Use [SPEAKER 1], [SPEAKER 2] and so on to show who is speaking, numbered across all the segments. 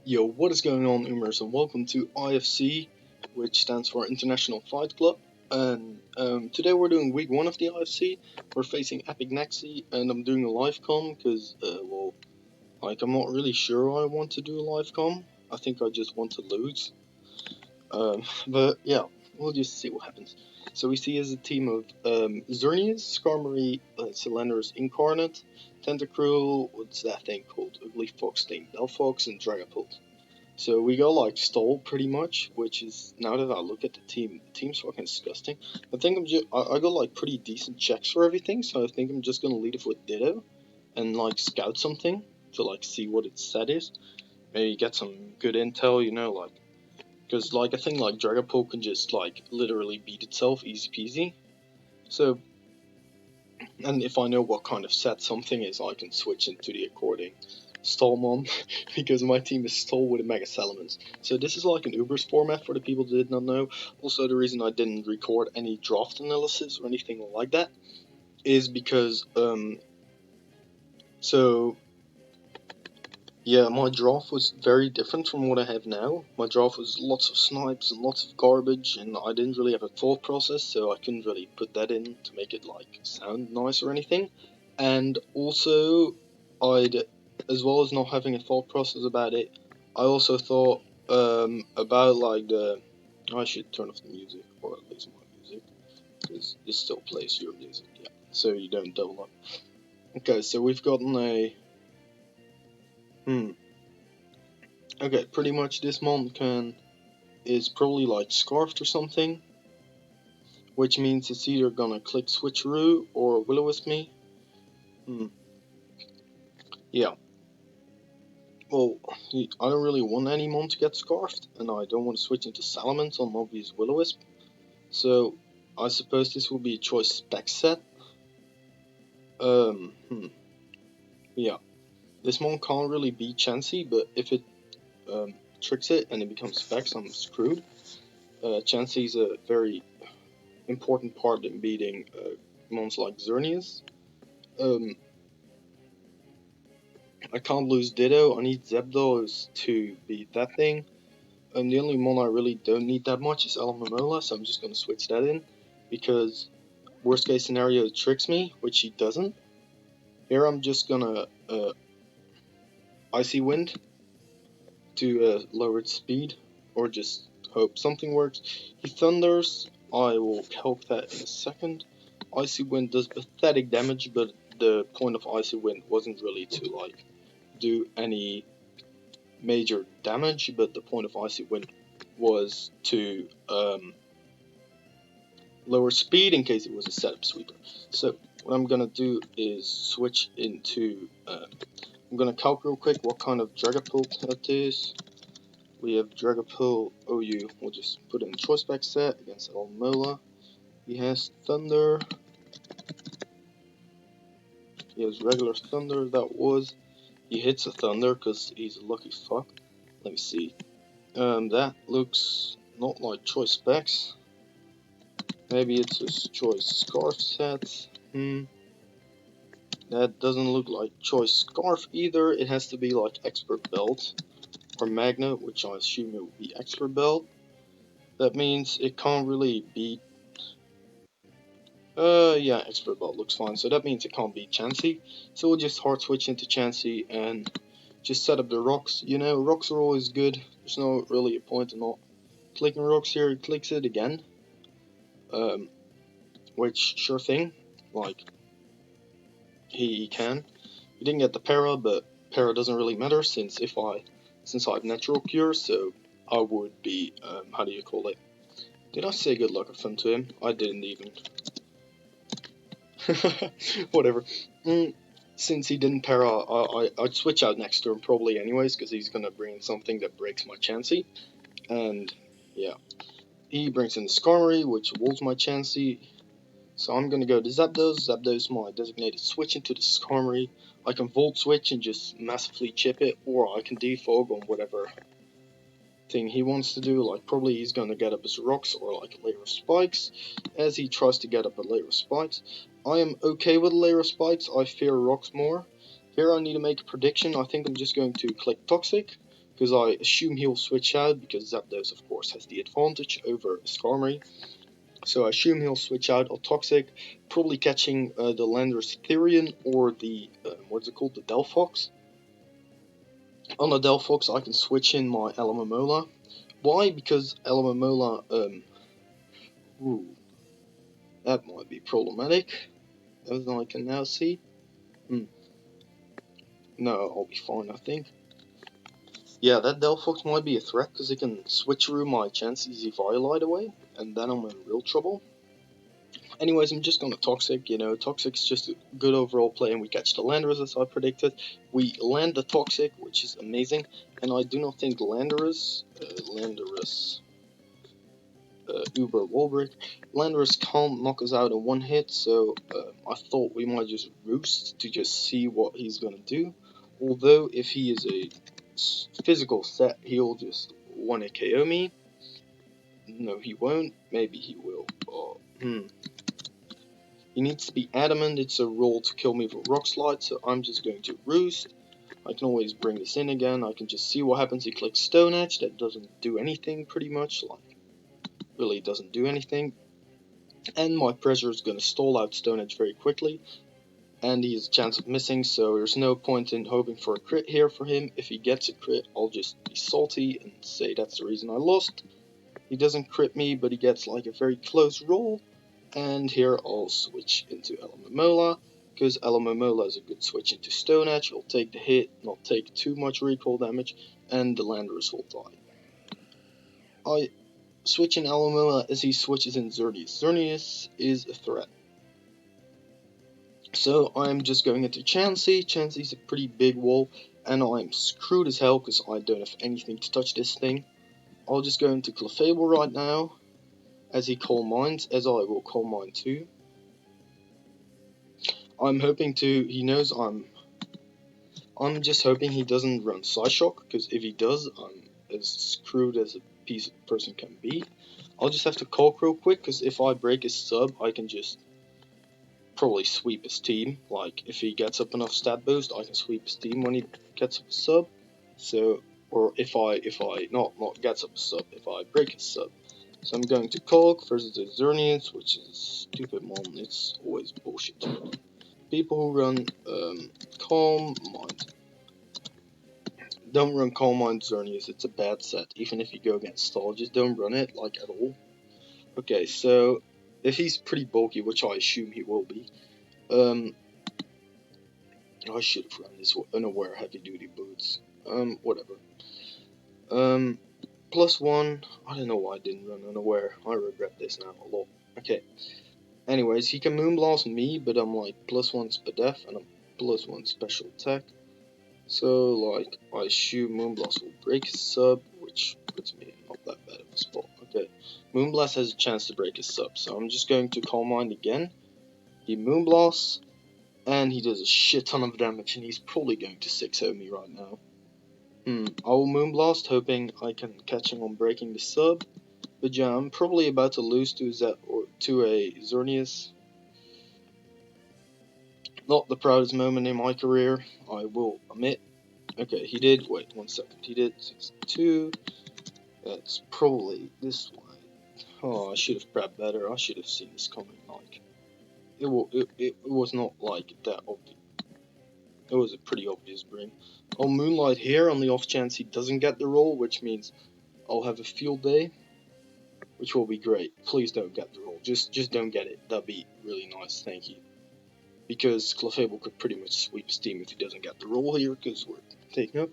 [SPEAKER 1] Yo, what is going on, Umers, and welcome to IFC, which stands for International Fight Club. And today we're doing week 1 of the IFC. We're facing Apicnexie, and I'm doing a live com because, I'm not really sure I want to do a live com. I think I just want to lose. But yeah, we'll just see what happens. So we see as a team of Xerneas, Skarmory, Cylinders Incarnate, Tentacruel, what's that thing called? Ugly Fox thing, Delphox, and Dragapult. So we go like Stall pretty much, which is, now that I look at the team's fucking disgusting. I think I got like pretty decent checks for everything, so I think I'm just gonna lead it with Ditto and like scout something to like see what its set is. Maybe get some good intel, like, because like I think like Dragapult can just like literally beat itself easy peasy. So, and if I know what kind of set something is, I can switch into the according Stallmon because my team is Stall with a Mega Salamence. So this is like an Ubers format for the people that did not know. Also, the reason I didn't record any draft analysis or anything like that is because my draft was very different from what I have now. My draft was lots of snipes and lots of garbage, and I didn't really have a thought process, so I couldn't really put that in to make it like sound nice or anything. And also, as well as not having a thought process about it, I also thought about like I should turn off the music, or at least my music, because this still plays your music, yeah, so you don't double up. Okay, so we've gotten a okay, pretty much this Moncan is probably like Scarfed or something, which means it's either gonna click Switcheroo or Will-O-Wisp me. Yeah. Well, I don't really want any Mon to get Scarfed, and I don't want to switch into Salamence on obvious Will-O-Wisp, so I suppose this will be a choice spec set. Yeah. This Mon can't really beat Chansey, but if it tricks it and it becomes specs, I'm screwed. Chansey's a very important part in beating Mons like Xerneas. I can't lose Ditto, I need Zapdos to beat that thing. The only Mon I really don't need that much is Alomomola, so I'm just going to switch that in, because worst case scenario it tricks me, which he doesn't. Here I'm just going to Icy Wind to lower its speed, or just hope something works. He Thunders, I will help that in a second. Icy Wind does pathetic damage, but the point of Icy Wind wasn't really to like do any major damage, but the point of Icy Wind was to lower speed in case it was a setup sweeper. So what I'm gonna do is switch into I'm gonna calc real quick what kind of Dragapult that is. We have Dragapult OU, we'll just put in choice spec set against Alomomola. He has Thunder. He has regular Thunder, he hits a Thunder because he's a lucky fuck. Let me see. That looks not like choice specs. Maybe it's a choice scarf set. That doesn't look like choice scarf either. It has to be like expert belt or magnet, which I assume it would be expert belt. That means it can't really beat. Yeah, expert belt looks fine. So that means it can't beat Chansey. So we'll just hard switch into Chansey and just set up the rocks. Rocks are always good. There's no really a point in not clicking rocks here. He clicks it again. Which, sure thing, like, he can. He didn't get the para, but para doesn't really matter since I have natural cure, so I would be, how do you call it? Did I say good luck or fun to him? I didn't even. Whatever. Since he didn't para, I'd switch out next turn probably anyways, because he's gonna bring in something that breaks my Chansey. And, yeah. He brings in the Skarmory, which walls my Chansey. So I'm going to go to Zapdos. Zapdos, my designated switch into the Skarmory. I can Volt Switch and just massively chip it, or I can defog on whatever thing he wants to do. Like, probably he's going to get up his rocks or like a layer of spikes, as he tries to get up a layer of spikes. I am okay with a layer of spikes. I fear rocks more. Here I need to make a prediction. I think I'm just going to click Toxic, because I assume he'll switch out, because Zapdos of course has the advantage over Skarmory. So I assume he'll switch out on Toxic, probably catching the Landorus Therian or the, what's it called, the Delphox. On the Delphox I can switch in my Alomomola. Why? Because Alomomola, that might be problematic, as I can now see. No, I'll be fine, I think. Yeah, that Delphox might be a threat, because it can switcheroo my Chansey's Eviolite away, and then I'm in real trouble. Anyways, I'm just gonna Toxic, Toxic's just a good overall play, and we catch the Landorus as I predicted. We land the Toxic, which is amazing, and I do not think Landorus, Uber Wallbreak, Landorus can't knock us out in one hit, so I thought we might just Roost to just see what he's gonna do. Although, if he is a physical set, he'll just 1-hit KO me. No, he won't. Maybe he will. He needs to be adamant it's a roll to kill me with Rock Slide, so I'm just going to Roost. I can always bring this in again. I can just see what happens. He clicks Stone Edge. That doesn't do anything, pretty much. Like, really doesn't do anything. And my pressure is going to stall out Stone Edge very quickly. And he has a chance of missing, so there's no point in hoping for a crit here for him. If he gets a crit, I'll just be salty and say that's the reason I lost. He doesn't crit me, but he gets like a very close roll. And here I'll switch into Alomomola, because Alomomola is a good switch into Stone Edge. He'll take the hit, not take too much recoil damage, and the Landorus will die. I switch in Alomomola as he switches in Xerneas. Xerneas is a threat. So I'm just going into Chansey. Chansey's a pretty big wall, and I'm screwed as hell because I don't have anything to touch this thing. I'll just go into Clefable right now, as he Coal Mines, as I will Coal Mine too. I'm hoping he knows I'm just hoping he doesn't run Psyshock, because if he does, I'm as screwed as a piece of person can be. I'll just have to Caulk real quick, because if I break his sub, I can just probably sweep his team. Like, if he gets up enough stat boost, I can sweep his team when he gets up a sub. So, or if I not gets up a sub, if I break his sub. So I'm going to Caulk versus the Xerneas, which is a stupid mon. It's always bullshit. People who run Calm Mind. Don't run Calm Mind Xerneas, it's a bad set. Even if you go against Stall, just don't run it, like, at all. Okay, so if he's pretty bulky, which I assume he will be, I should have run this unaware heavy duty boots. Whatever. +1. I don't know why I didn't run unaware. I regret this now a lot. Okay. Anyways, he can Moonblast me, but I'm like +1 Spadef and I'm +1 special attack. So, like, I assume Moonblast will break his sub, which puts me in not that bad of a spot. Okay. Moonblast has a chance to break his sub, so I'm just going to Calm Mind again. He Moonblasts, and he does a shit ton of damage, and he's probably going to 6-0 me right now. I will Moonblast, hoping I can catch him on breaking the sub. But yeah, I'm probably about to lose to a Xerneas. Not the proudest moment in my career, I will admit. Okay, he did, wait 1 second, he did 62. That's probably this way. Oh, I should have prepped better, I should have seen this coming, like. It was not like that obvious. It was a pretty obvious bring. I'll Moonlight here on the off chance he doesn't get the roll, which means I'll have a field day, which will be great. Please don't get the roll. Just don't get it. That'd be really nice. Thank you. Because Clefable could pretty much sweep his team if he doesn't get the roll here, because we're taking up.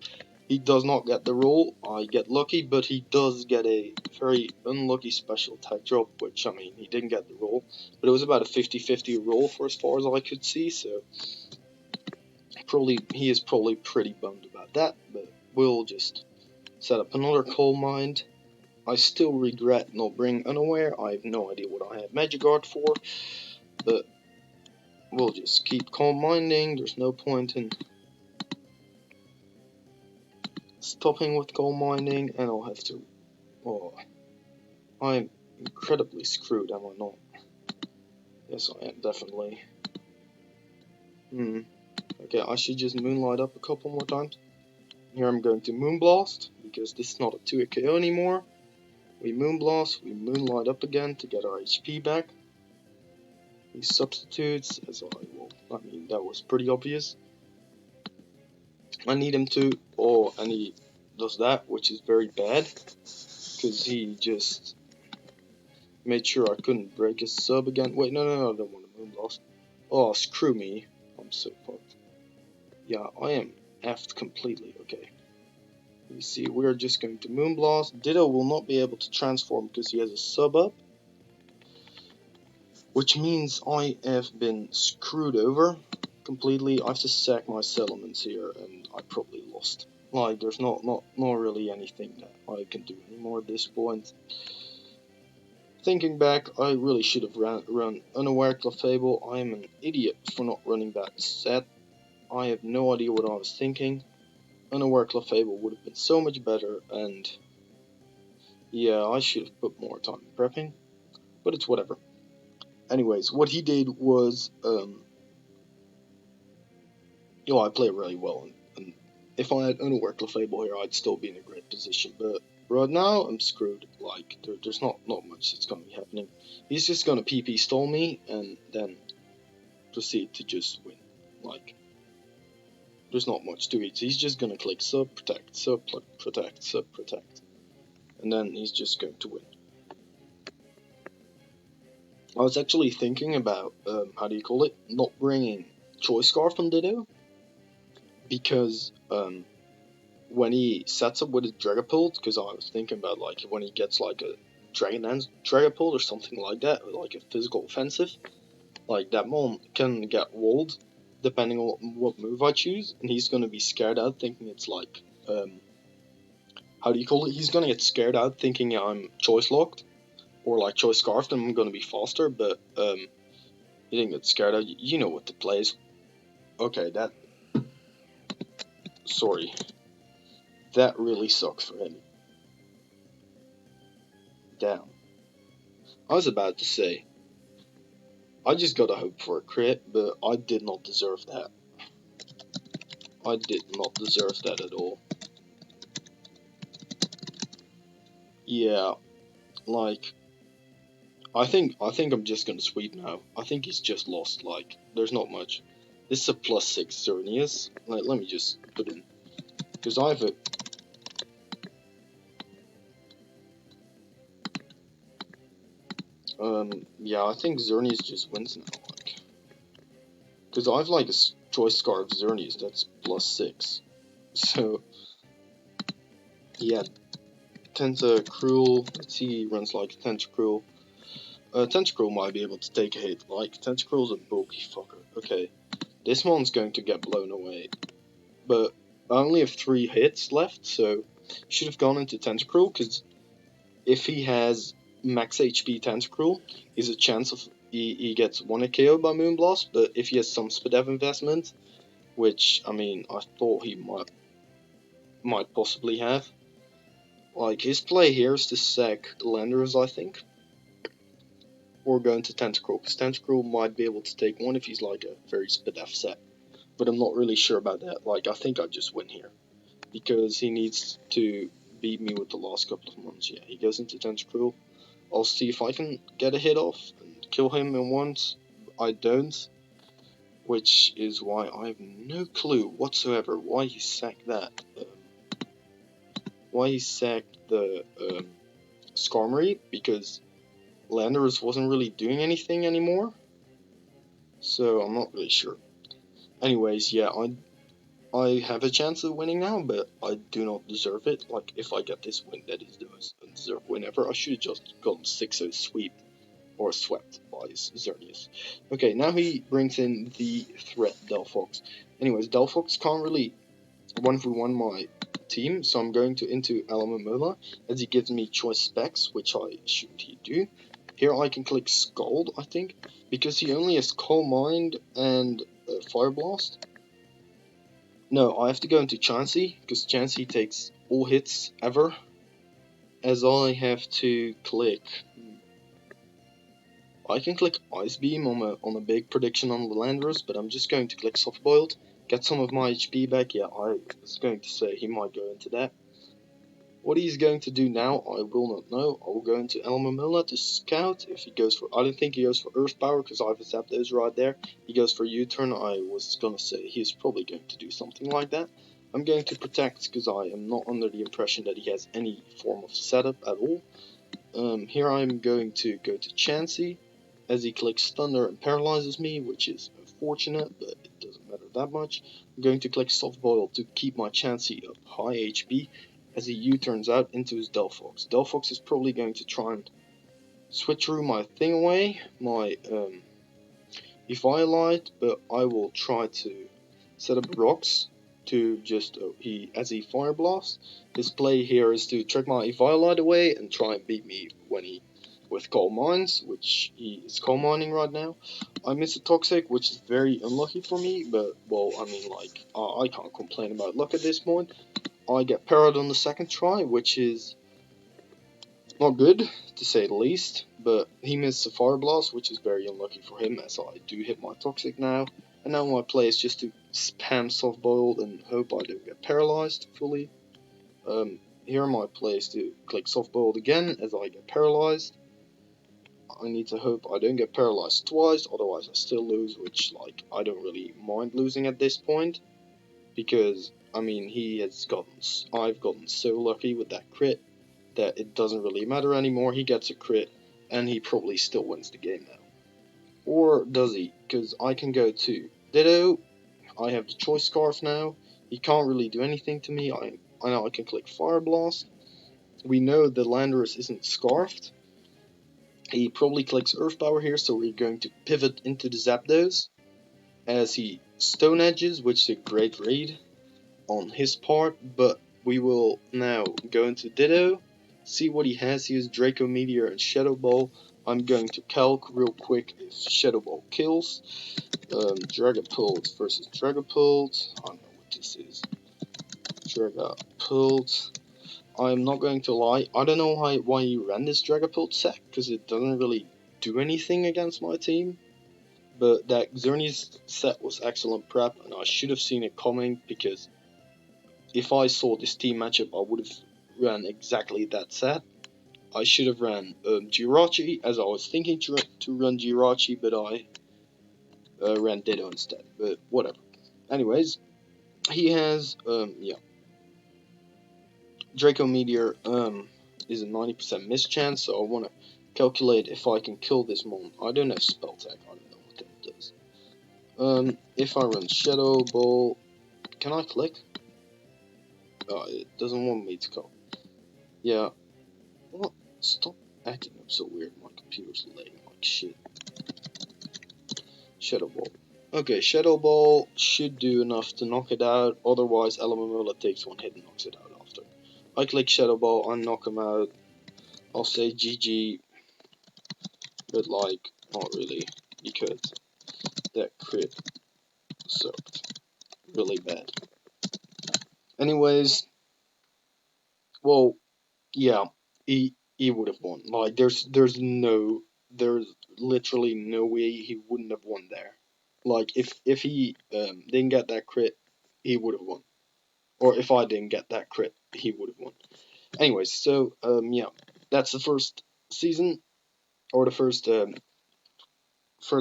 [SPEAKER 1] He does not get the roll. I get lucky, but he does get a very unlucky special attack drop, which, I mean, he didn't get the roll. But it was about a 50-50 roll for as far as I could see, so he is probably pretty bummed about that, but we'll just set up another Coal Mine. I still regret not bringing Unaware. I have no idea what I have Magikarp for, but we'll just keep Calm Minding. There's no point in stopping with Calm Minding, and I'll have to. Oh, I'm incredibly screwed, am I not? Yes, I am, definitely. Okay, I should just Moonlight up a couple more times. Here I'm going to Moonblast. because this is not a 2 KO anymore. We Moonblast, we Moonlight up again to get our HP back. He substitutes, I mean, that was pretty obvious. I need him to, and he does that, which is very bad, because he just made sure I couldn't break his sub again. Wait, no, I don't want to Moonblast. Oh, screw me. I'm so fucked. Yeah, I am effed completely. Okay. You see, we're just going to Moonblast. Ditto will not be able to transform because he has a sub up. Which means I have been screwed over completely. I have to sack my settlements here, and I probably lost. Like, there's not really anything that I can do anymore at this point. Thinking back, I really should have run Unaware Clefable. I am an idiot for not running that set. I have no idea what I was thinking. Unaware Clefable would have been so much better, and yeah, I should have put more time prepping, but it's whatever. Anyways, what he did was, I play really well, and if I had Unaware Clefable here, I'd still be in a great position, but right now, I'm screwed. Like, there's not much that's gonna be happening. He's just gonna PP stall me, and then proceed to just win. Like, there's not much to it. He's just gonna click sub, protect, sub, protect, sub, protect. And then he's just going to win. I was actually thinking about, not bringing Choice Scarf on Ditto. Because, when he sets up with his Dragapult, because I was thinking about, like, when he gets, like, a Dragon Dance Dragapult or something like that, or, like, a physical offensive, like, that mon can get walled, depending on what move I choose, and he's gonna be scared out, thinking it's, like, he's gonna get scared out, thinking I'm Choice Locked, or, like, Choice Scarfed, and I'm gonna be faster, but, he didn't get scared out. You know what the play is. Okay, sorry. That really sucks for him. Damn. I was about to say, I just gotta hope for a crit, but I did not deserve that. I did not deserve that at all. Yeah, like, I think I'm just gonna sweep now. I think he's just lost, like, there's not much. This is a +6 Xerneas. Like, let me just put in, because I have a... yeah, I think Xerneas just wins now, like, because I have, like, a Choice Scarf Xerneas that's +6. So, yeah, Tentacruel, let's see, he runs like Tentacruel. Tentacruel might be able to take a hit, like, Tentacruel's a bulky fucker. Okay, this one's going to get blown away. But I only have 3 hits left, so should have gone into Tentacruel, because if he has max HP Tentacruel, there's a chance of he gets 1 KO by Moonblast, but if he has some Spadev investment, which, I mean, I thought he might possibly have, like, his play here is to sack Landers, I think. Or go into Tentacruel, because Tentacruel might be able to take 1 if he's like a very Spadev set. But I'm not really sure about that. Like, I think I just win here. Because he needs to beat me with the last couple of months. Yeah, he goes into Tentacruel. I'll see if I can get a hit off and kill him in once. I don't. Which is why I have no clue whatsoever why he sacked that. Why he sacked the Skarmory, because Landorus wasn't really doing anything anymore. So I'm not really sure. Anyways, yeah, I have a chance of winning now, but I do not deserve it. Like, if I get this win, that is the most undeserved win ever. I should have just gone 6-0 sweep, or swept by Xerneas. Okay, now he brings in the threat Delphox. Anyways, Delphox can't really 1v1 my team, so I'm going into Alamomola, as he gives me choice specs, which I assumed he'd do. Here I can click Scald, I think, because he only has Calm Mind and Fire Blast. No, I have to go into Chansey, because Chansey takes all hits ever, as I have to click... I can click Ice Beam on a big prediction on the Landorus, but I'm just going to click Soft Boiled, get some of my HP back. Yeah, I was going to say he might go into that. What he's going to do now, I will not know. I will go into Elamamilla to scout. If he goes for, I don't think he goes for Earth Power because I have a Zapdos right there. He goes for U-turn. I was gonna say he's probably going to do something like that. I'm going to protect because I am not under the impression that he has any form of setup at all. Here I'm going to go to Chansey as he clicks Thunder and paralyzes me, which is unfortunate, but it doesn't matter that much. I'm going to click Soft Boil to keep my Chansey up high HP as he U-turns out into his Delphox. Delphox is probably going to try and switch through my thing away, my Eviolite, but I will try to set up rocks to just as he Fire Blast. His play here is to trick my Eviolite away and try and beat me when he with Coal Mines, which he is Coal Mining right now. I miss a Toxic, which is very unlucky for me, but well, I mean, like I can't complain about luck at this point. I get parried on the second try, which is not good, to say the least, but he missed a Fire Blast, which is very unlucky for him, as I do hit my Toxic now. And now my play is just to spam Soft Boiled and hope I don't get paralyzed fully. Here my play is to click Soft Boiled again, as I get paralyzed. I need to hope I don't get paralyzed twice, otherwise I still lose, which, like, I don't really mind losing at this point. Because, I mean, I've gotten so lucky with that crit that it doesn't really matter anymore. He gets a crit, and he probably still wins the game now. Or does he? Because I can go to Ditto. I have the Choice Scarf now. He can't really do anything to me. I know I can click Fire Blast. We know the Landorus isn't Scarfed. He probably clicks Earth Power here, so we're going to pivot into the Zapdos. As he Stone Edges, which is a great read on his part, but we will now go into Ditto, see what he has. He has Draco Meteor and Shadow Ball. I'm going to calc real quick if Shadow Ball kills. Dragapult versus Dragapult. I don't know what this is. Dragapult. I'm not going to lie, I don't know why you ran this Dragapult set, because it doesn't really do anything against my team. But that Xerneas set was excellent prep, and I should have seen it coming, because if I saw this team matchup, I would have ran exactly that set. I should have ran Jirachi, as I was thinking to run Jirachi, but I ran Ditto instead. But whatever. Anyways, he has Draco Meteor is a 90% miss chance, so I want to calculate if I can kill this mon. I don't have Spell Tech. I don't know what that does. If I run Shadow Ball, can I click? Oh, it doesn't want me to go. Yeah. What? Stop acting up so weird. My computer's lagging like shit. Shadow Ball. Okay, Shadow Ball should do enough to knock it out. Otherwise, Elamamilla takes one hit and knocks it out after. I click Shadow Ball, I knock him out. I'll say GG, but like, not really, because that crit sucked really bad. Anyways, well, yeah, he would have won. Like, there's literally no way he wouldn't have won there. Like, if he didn't get that crit, he would have won. Or if I didn't get that crit, he would have won. Anyways, so yeah, that's the first season, or the first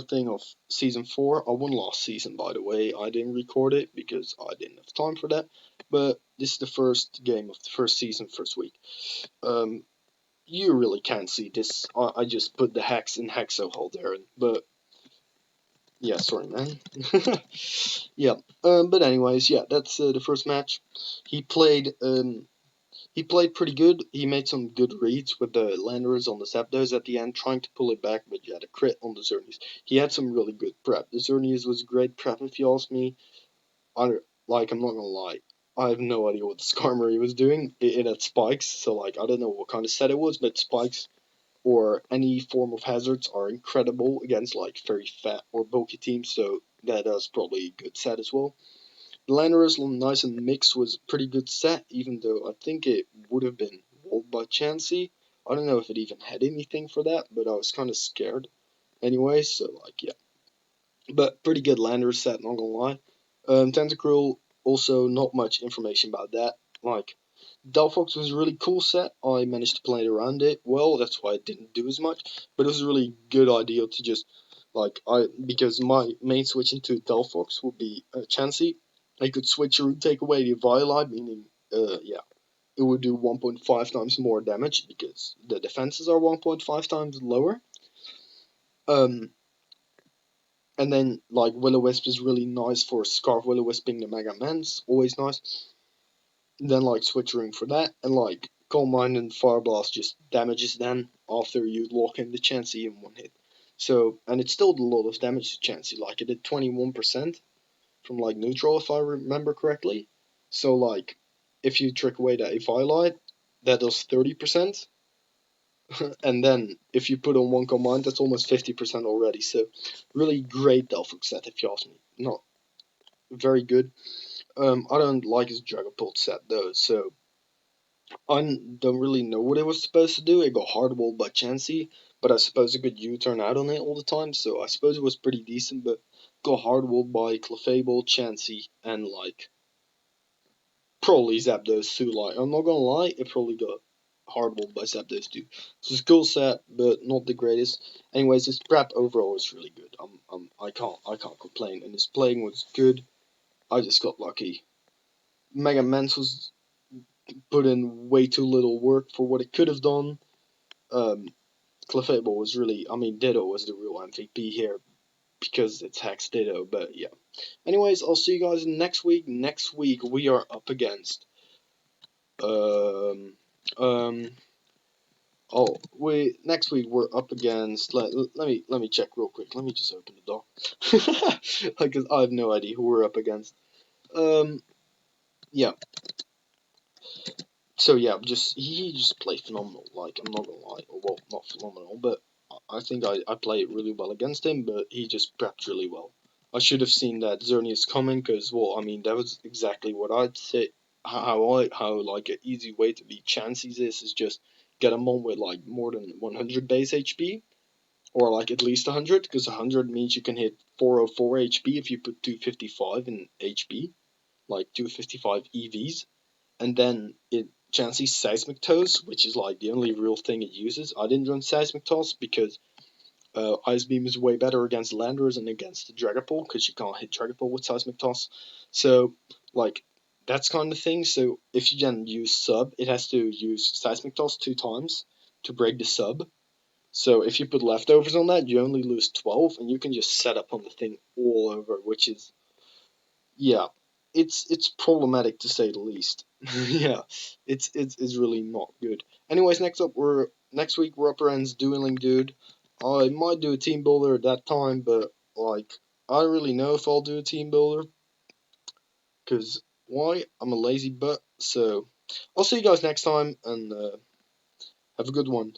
[SPEAKER 1] thing of season 4. I won last season, by the way. I didn't record it because I didn't have time for that. But this is the first game of the first season, first week. You really can't see this. I just put the hex in HAXo Haalderen, but yeah, sorry, man. Yeah. But anyways, yeah, that's the first match. He played pretty good. He made some good reads with the Landers on the Zapdos at the end, trying to pull it back, but yeah, the crit on the Xerneas. He had some really good prep. The Xerneas was great prep, if you ask me. I'm not gonna lie. I have no idea what the Skarmory was doing. It had spikes, so like, I don't know what kind of set it was, but spikes or any form of hazards are incredible against like very fat or bulky teams, so that is probably a good set as well. The Landorus Nice and Mix was a pretty good set, even though I think it would have been walled by Chansey. I don't know if it even had anything for that, but I was kind of scared. Anyway, so like, yeah. But pretty good Landorus set, not gonna lie. Tentacruel, also not much information about that. Like, Delphox was a really cool set. I managed to play around it well. That's why I didn't do as much. But it was a really good idea to just because my main switch into Delphox would be Chansey. I could switch or take away the Violet, meaning it would do 1.5 times more damage because the defenses are 1.5 times lower. And then like Will-O-Wisp is really nice for Scarf Will-O-Wisp being the Mega Man's always nice. Then like switching for that, and like Coal Mine and Fire Blast just damages then after you lock in the Chansey in one hit. So, and it still did a lot of damage to Chansey, like it did 21% from like neutral if I remember correctly. So like if you trick away that Eviolite, that does 30%. And then if you put on one command, that's almost 50% already. So really great Delphic set if you ask me. Not very good. I don't like his Dragapult set though, so I don't really know what it was supposed to do. It got hardballed by Chansey, but I suppose it could U-turn out on it all the time, so I suppose it was pretty decent, but got hardballed by Clefable, Chansey, and like probably Zapdos too. Like I'm not gonna lie, it probably got hardballed by Zapdos too. So it's a cool set, but not the greatest. Anyways, his prep overall is really good. I can't complain, and his playing was good. I just got lucky. Mega Mance was put in way too little work for what it could have done. Um, Clefable was really, I mean, Ditto was the real MVP here because it's Hex Ditto, but yeah. Anyways, I'll see you guys next week. Next week we are up against um um we next week we're up against let me check real quick. Let me just open the door because I have no idea who we're up against. Um yeah. So yeah, just he just played phenomenal. Like I'm not gonna lie, well, not phenomenal, but I think I played really well against him. But he just prepped really well. I should have seen that Xerneas coming, because well, I mean that was exactly what I'd say. How like an easy way to beat Chances is just get him on with like more than 100 base HP, or like at least 100, because 100 means you can hit 404 HP if you put 255 in HP, like 255 EVs. And then it Chansey Seismic Toes, which is like the only real thing it uses. I didn't run Seismic Toss because Ice Beam is way better against Landers and against the Dragapult, because you can't hit Dragapult with Seismic Toss. So like that's kind of thing. So if you then use sub, it has to use Seismic Toss 2 times to break the sub. So if you put leftovers on that, you only lose 12, and you can just set up on the thing all over, which is yeah, it's problematic to say the least. Yeah, it's really not good. Anyways, next week we're upper ends dueling dude. I might do a team builder at that time, but like I don't really know if I'll do a team builder, because why? I'm a lazy butt. So I'll see you guys next time, and have a good one.